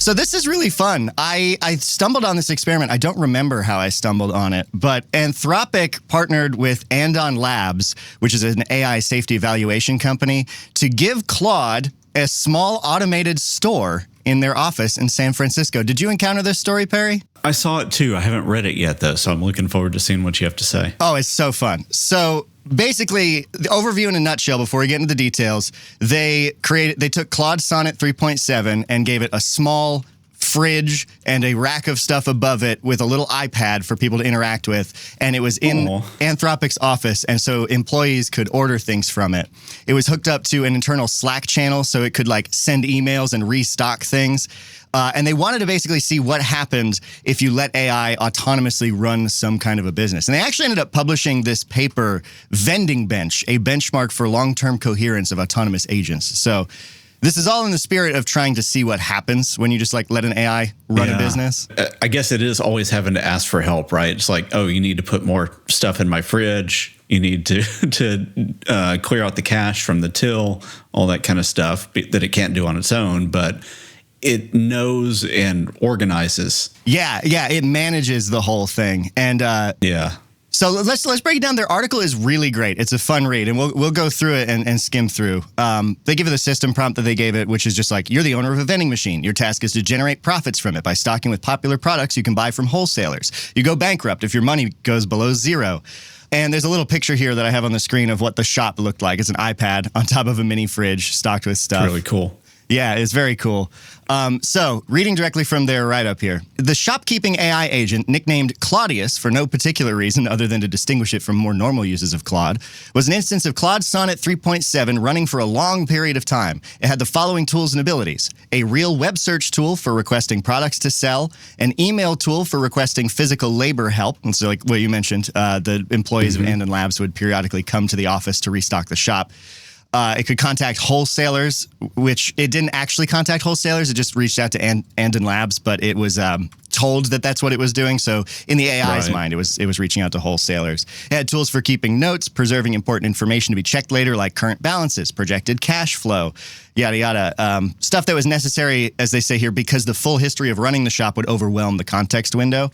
So this is really fun. I stumbled on this experiment. I don't remember how I stumbled on it, but Anthropic partnered with Andon Labs, which is an AI safety evaluation company, to give Claude a small automated store in their office in San Francisco. Did you encounter this story, Perry? I saw it too. I haven't read it yet, though, so I'm looking forward to seeing what you have to say. Oh, it's so fun. So basically, the overview in a nutshell before we get into the details, they took Claude Sonnet 3.7 and gave it a small fridge and a rack of stuff above it with a little iPad for people to interact with. And it was in Anthropic's office, and so employees could order things from it. It was hooked up to an internal Slack channel, so it could like send emails and restock things. And they wanted to basically see what happened if you let AI autonomously run some kind of a business. And they actually ended up publishing this paper, Vending Bench, a benchmark for long-term coherence of autonomous agents. So this is all in the spirit of trying to see what happens when you just like let an AI run a business. I guess it is always having to ask for help, right? It's like, oh, you need to put more stuff in my fridge. You need to clear out the cache from the till, all that kind of stuff that it can't do on its own. But it knows and organizes. Yeah, it manages the whole thing. And so let's break it down. Their article is really great. It's a fun read, and we'll go through it and skim through. They give it the system prompt that they gave it, which is just like, you're the owner of a vending machine. Your task is to generate profits from it by stocking with popular products you can buy from wholesalers. You go bankrupt if your money goes below zero. And there's a little picture here that I have on the screen of what the shop looked like. It's an iPad on top of a mini fridge stocked with stuff. Really cool. Yeah, it's very cool. So, reading directly from their write-up here. The shopkeeping AI agent, nicknamed Claudius for no particular reason other than to distinguish it from more normal uses of Claude, was an instance of Claude Sonnet 3.7 running for a long period of time. It had the following tools and abilities: a real web search tool for requesting products to sell, an email tool for requesting physical labor help, and so like what you mentioned, the employees of Andon Labs would periodically come to the office to restock the shop. It could contact wholesalers, which it didn't actually contact wholesalers. It just reached out to Andon Labs, but it was told that that's what it was doing. So in the AI's mind, it was reaching out to wholesalers. It had tools for keeping notes, preserving important information to be checked later, like current balances, projected cash flow, yada, yada. Stuff that was necessary, as they say here, because the full history of running the shop would overwhelm the context window.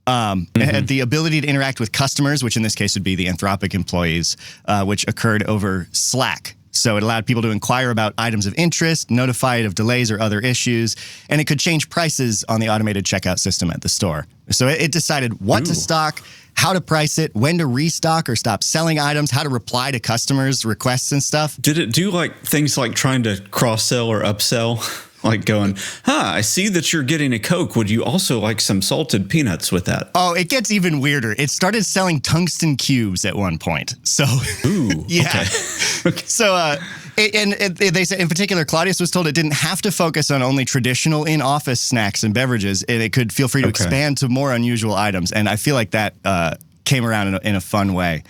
It had the ability to interact with customers, which in this case would be the Anthropic employees, which occurred over Slack. So it allowed people to inquire about items of interest, notify it of delays or other issues, and it could change prices on the automated checkout system at the store. So it decided what to stock, how to price it, when to restock or stop selling items, how to reply to customers' requests and stuff. Did it do like things like trying to cross-sell or upsell? Like going, I see that you're getting a Coke. Would you also like some salted peanuts with that? Oh, it gets even weirder. It started selling tungsten cubes at one point. So, okay. So, they said in particular, Claudius was told it didn't have to focus on only traditional in-office snacks and beverages, and it could feel free to expand to more unusual items. And I feel like that came around in a fun way.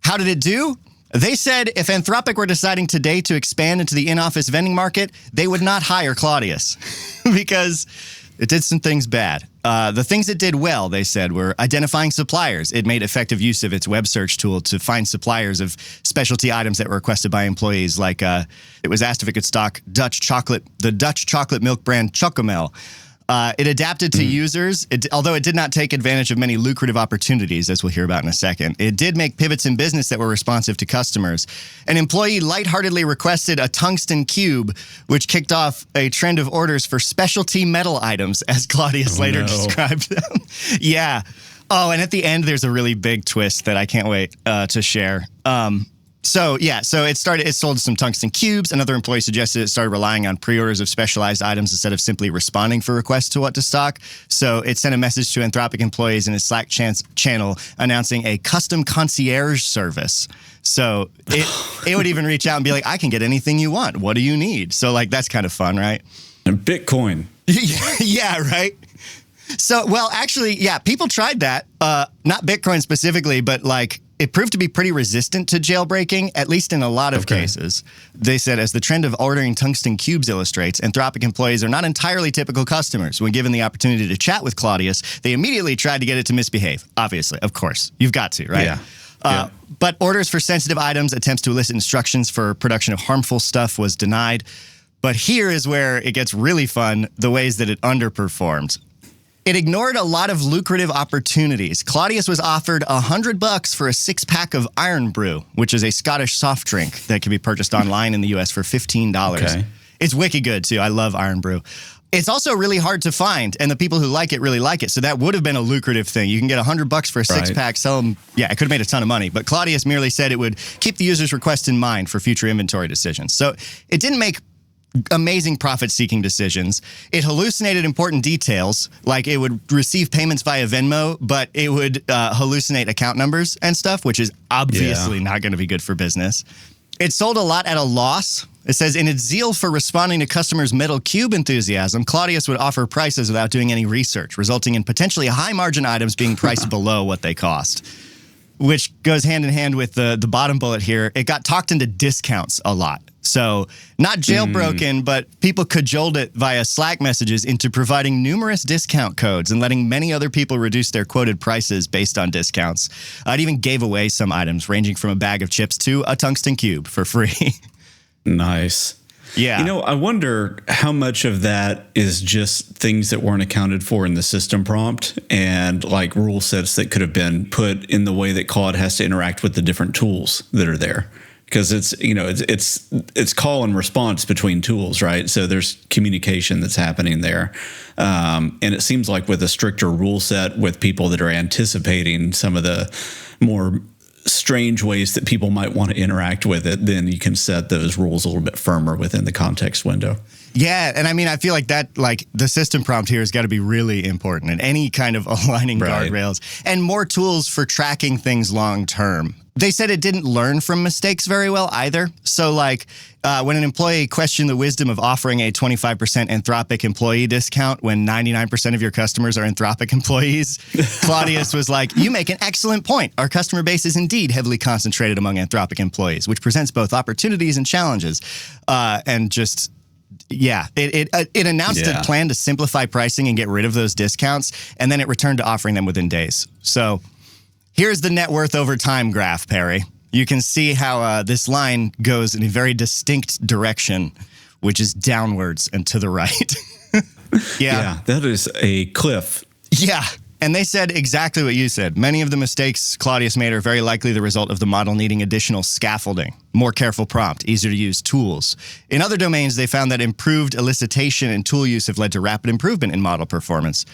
How did it do? They said if Anthropic were deciding today to expand into the in-office vending market, they would not hire Claudius because it did some things bad. The things it did well, they said, were identifying suppliers. It made effective use of its web search tool to find suppliers of specialty items that were requested by employees. Like it was asked if it could stock the Dutch chocolate milk brand Chocomel. It adapted to users, although it did not take advantage of many lucrative opportunities, as we'll hear about in a second. It did make pivots in business that were responsive to customers. An employee lightheartedly requested a tungsten cube, which kicked off a trend of orders for specialty metal items, as Claudius later described them. Yeah. Oh, and at the end, there's a really big twist that I can't wait to share. So it sold some tungsten cubes. Another employee suggested it started relying on pre-orders of specialized items instead of simply responding for requests to what to stock. So it sent a message to Anthropic employees in its Slack channel announcing a custom concierge service. So it would even reach out and be like, I can get anything you want. What do you need? So like, that's kind of fun, right? And Bitcoin. Yeah, right? So, well, actually, yeah, people tried that. Not Bitcoin specifically, but like, it proved to be pretty resistant to jailbreaking, at least in a lot of cases. They said, as the trend of ordering tungsten cubes illustrates, Anthropic employees are not entirely typical customers. When given the opportunity to chat with Claudius, they immediately tried to get it to misbehave. Obviously, of course. You've got to, right? Yeah. But orders for sensitive items, attempts to elicit instructions for production of harmful stuff was denied. But here is where it gets really fun, the ways that it underperformed. It ignored a lot of lucrative opportunities. Claudius was offered $100 for a 6-pack of Iron Brew, which is a Scottish soft drink that can be purchased online in the US for $15. Okay. It's wicked good, too. I love Iron Brew. It's also really hard to find, and the people who like it really like it. So that would have been a lucrative thing. You can get $100 for a 6-pack, sell them. Yeah, it could have made a ton of money. But Claudius merely said it would keep the user's request in mind for future inventory decisions. So it didn't make amazing profit-seeking decisions. It hallucinated important details, like it would receive payments via Venmo, but it would hallucinate account numbers and stuff, which is obviously not going to be good for business. It sold a lot at a loss. It says, in its zeal for responding to customers' metal cube enthusiasm, Claudius would offer prices without doing any research, resulting in potentially high-margin items being priced below what they cost, which goes hand in hand with the bottom bullet here. It got talked into discounts a lot. So not jailbroken, but people cajoled it via Slack messages into providing numerous discount codes and letting many other people reduce their quoted prices based on discounts. It even gave away some items ranging from a bag of chips to a tungsten cube for free. Nice. Yeah. You know, I wonder how much of that is just things that weren't accounted for in the system prompt and like rule sets that could have been put in the way that Claude has to interact with the different tools that are there. Because it's, you know, it's call and response between tools, right? So there's communication that's happening there. And it seems like with a stricter rule set with people that are anticipating some of the more strange ways that people might want to interact with it, then you can set those rules a little bit firmer within the context window. Yeah, and I mean, I feel like that, like the system prompt here has got to be really important in any kind of aligning guardrails and more tools for tracking things long term. They said it didn't learn from mistakes very well either. So like when an employee questioned the wisdom of offering a 25% Anthropic employee discount when 99% of your customers are Anthropic employees, Claudius was like, you make an excellent point. Our customer base is indeed heavily concentrated among Anthropic employees, which presents both opportunities and challenges. And just... yeah, it announced a plan to simplify pricing and get rid of those discounts, and then it returned to offering them within days. So here's the net worth over time graph, Perry. You can see how this line goes in a very distinct direction, which is downwards and to the right. Yeah, that is a cliff. Yeah. And they said exactly what you said. Many of the mistakes Claudius made are very likely the result of the model needing additional scaffolding, more careful prompt, easier to use tools. In other domains, they found that improved elicitation and tool use have led to rapid improvement in model performance.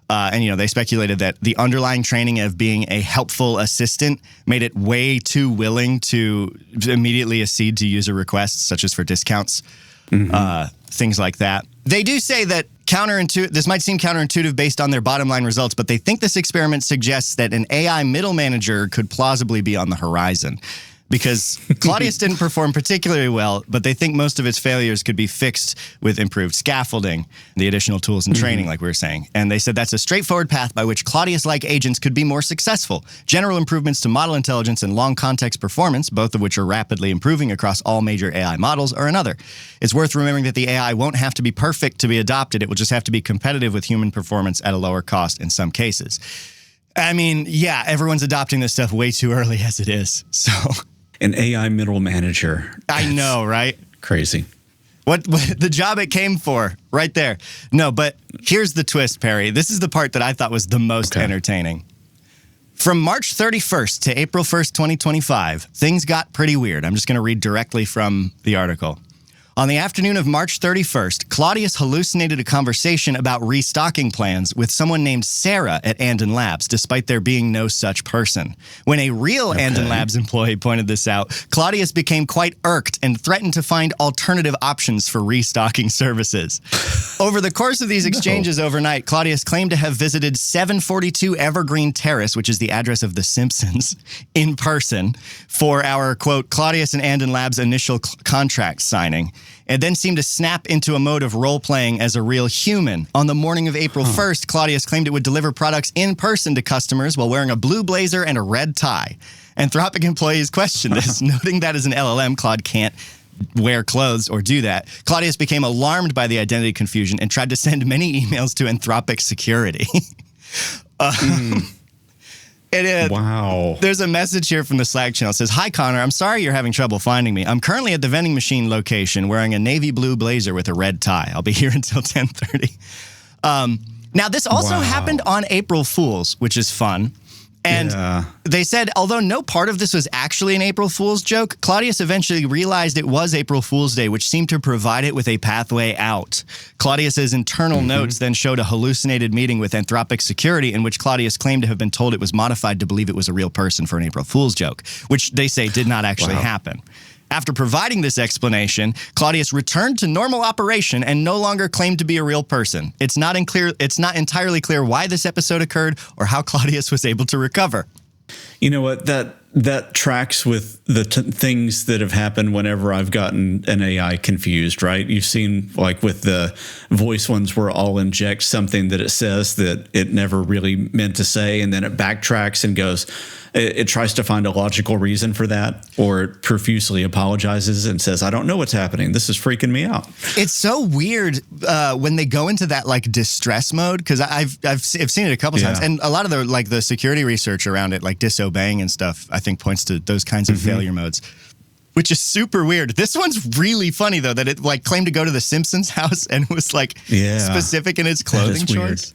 And, you know, they speculated that the underlying training of being a helpful assistant made it way too willing to immediately accede to user requests, such as for discounts, things like that. They do say that this might seem counterintuitive based on their bottom line results, but they think this experiment suggests that an AI middle manager could plausibly be on the horizon. Because Claudius didn't perform particularly well, but they think most of its failures could be fixed with improved scaffolding, the additional tools and training, like we were saying. And they said that's a straightforward path by which Claudius-like agents could be more successful. General improvements to model intelligence and long context performance, both of which are rapidly improving across all major AI models, are another. It's worth remembering that the AI won't have to be perfect to be adopted. It will just have to be competitive with human performance at a lower cost in some cases. I mean, yeah, everyone's adopting this stuff way too early as it is, so... An AI middle manager. I know, right? Crazy. What the job it came for, right there. No, but here's the twist, Perry. This is the part that I thought was the most entertaining. From March 31st to April 1st, 2025, things got pretty weird. I'm just going to read directly from the article. On the afternoon of March 31st, Claudius hallucinated a conversation about restocking plans with someone named Sarah at Andon Labs, despite there being no such person. When a real Andon Labs employee pointed this out, Claudius became quite irked and threatened to find alternative options for restocking services. Over the course of these exchanges overnight, Claudius claimed to have visited 742 Evergreen Terrace, which is the address of The Simpsons, in person for our, quote, Claudius and Andon Labs initial contract signing, and then seemed to snap into a mode of role-playing as a real human. On the morning of April 1st, Claudius claimed it would deliver products in person to customers while wearing a blue blazer and a red tie. Anthropic employees questioned this, noting that as an LLM, Claude can't wear clothes or do that. Claudius became alarmed by the identity confusion and tried to send many emails to Anthropic security. Wow. There's a message here from the Slack channel. It says, "Hi, Connor. I'm sorry you're having trouble finding me. I'm currently at the vending machine location wearing a navy blue blazer with a red tie. I'll be here until 10:30. Now, this also happened on April Fool's, which is fun. And they said, although no part of this was actually an April Fool's joke, Claudius eventually realized it was April Fool's Day, which seemed to provide it with a pathway out. Claudius's internal notes then showed a hallucinated meeting with Anthropic Security in which Claudius claimed to have been told it was modified to believe it was a real person for an April Fool's joke, which they say did not actually happen. After providing this explanation, Claudius returned to normal operation and no longer claimed to be a real person. It's not entirely clear why this episode occurred or how Claudius was able to recover." You know what? That tracks with the things that have happened whenever I've gotten an AI confused, right? You've seen, like, with the voice ones where I'll inject something that it says that it never really meant to say, and then it backtracks and goes, it tries to find a logical reason for that, or it profusely apologizes and says, "I don't know what's happening. This is freaking me out." It's so weird when they go into that like distress mode, because I've seen it a couple times, and a lot of the security research around it, like disobeying and stuff, I think points to those kinds of failure modes, which is super weird. This one's really funny though, that it like claimed to go to the Simpsons house and was like specific in its clothing choice.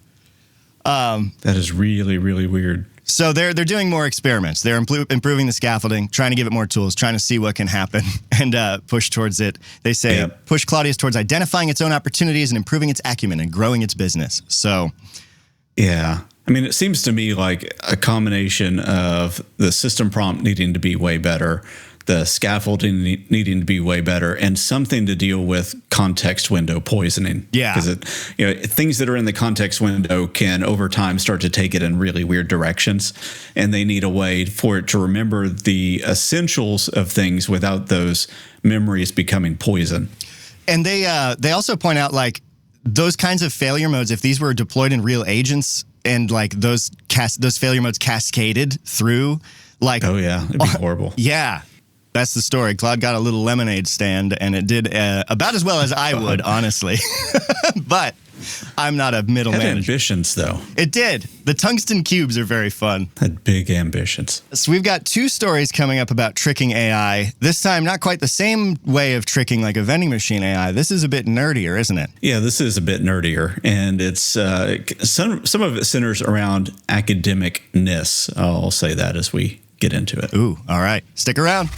That is really, really weird. So they're doing more experiments. They're improving the scaffolding, trying to give it more tools, trying to see what can happen and push towards it. They say push Claudius towards identifying its own opportunities and improving its acumen and growing its business. So, yeah. I mean, it seems to me like a combination of the system prompt needing to be way better, the scaffolding needing to be way better, and something to deal with context window poisoning. Yeah. Because things that are in the context window can over time start to take it in really weird directions, and they need a way for it to remember the essentials of things without those memories becoming poison. And they also point out, like, those kinds of failure modes, if these were deployed in real agents and like those failure modes cascaded through, like, oh yeah, it'd be horrible. Yeah. That's the story. Claude got a little lemonade stand, and it did about as well as I would, honestly. But I'm not a middle manager. Had ambitions, though. It did. The tungsten cubes are very fun. Had big ambitions. So we've got 2 stories coming up about tricking AI. This time, not quite the same way of tricking like a vending machine AI. This is a bit nerdier, isn't it? Yeah, this is a bit nerdier. And it's some of it centers around academicness. I'll say that as we get into it. Ooh, all right. Stick around.